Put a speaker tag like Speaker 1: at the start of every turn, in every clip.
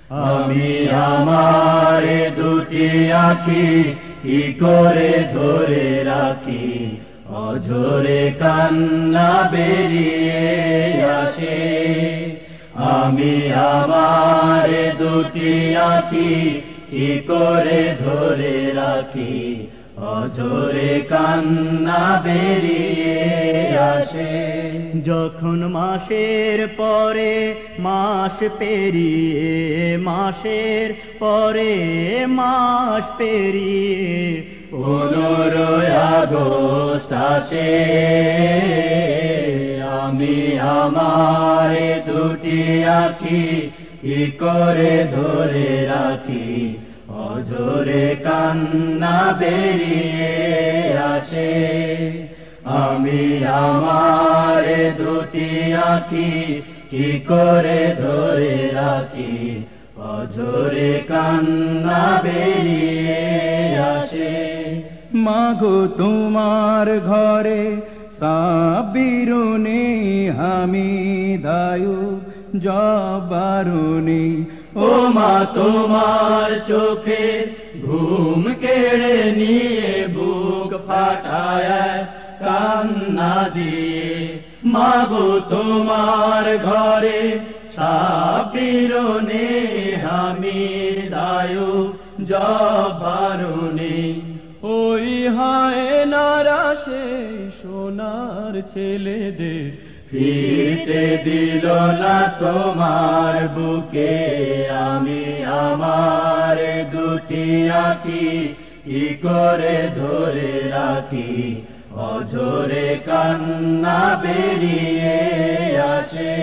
Speaker 1: আমি আমার দুটি আঁখি কি করে ধরে রাখি, অঝরে কান্না বেরিয়ে আসে। আমি আমার দুটি আঁখি কি করে ধরে রাখি, অঝরে কান্না বেরিয়ে আসে।
Speaker 2: যখন মাসের পরে মাস পেরিয়ে, মাসের পরে মাস পেরিয়ে
Speaker 1: 15 আগস্ট আসে। আমি আমার দুটি আঁখি কি করে ধরে রাখি, অঝরে কান্না বেরিয়ে আসে। আমি আমার দুটি আঁখি কি করে ধরে রাখি, অঝরে কান্না বেরিয়ে আসে।
Speaker 2: মাগো তোমার ঘরে সাবিরুনি হামিদায়ু জবারুনি।
Speaker 1: ও মা তোমার চোখে ঘুম কেড়ে নিয়ে বুক ফাটায় কান্না দিয়ে। মাগো তোমার ঘরে সাবিরুনি হামিদায়ু জবারুনি।
Speaker 2: ওই হায় নারা সেই সোনার ছেলেদের
Speaker 1: ফিরতে দিল না তোমার বুকে। আমি আমার দুটি আঁখি কি করে ধরে রাখি, অঝরে কান্না বেরিয়ে আসে।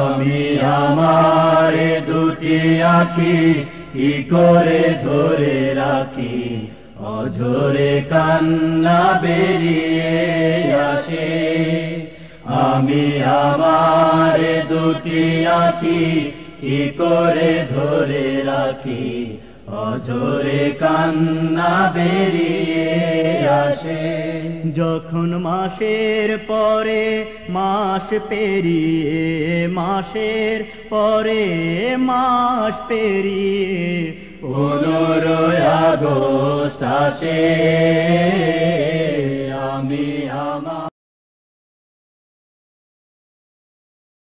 Speaker 1: আমি আমার দুটি আঁখি কি করে ধরে রাখি, অঝরে কান্না বেরিয়ে আসে। আমি আমার দুটি আঁখি কি করে ধরে রাখি, অঝরে কান্না বেরিয়ে আসে।
Speaker 2: যখন মাসের পরে মাস পেরিয়ে, মাসের পরে মাস পেরিয়ে
Speaker 1: 15 আগস্ট আসে।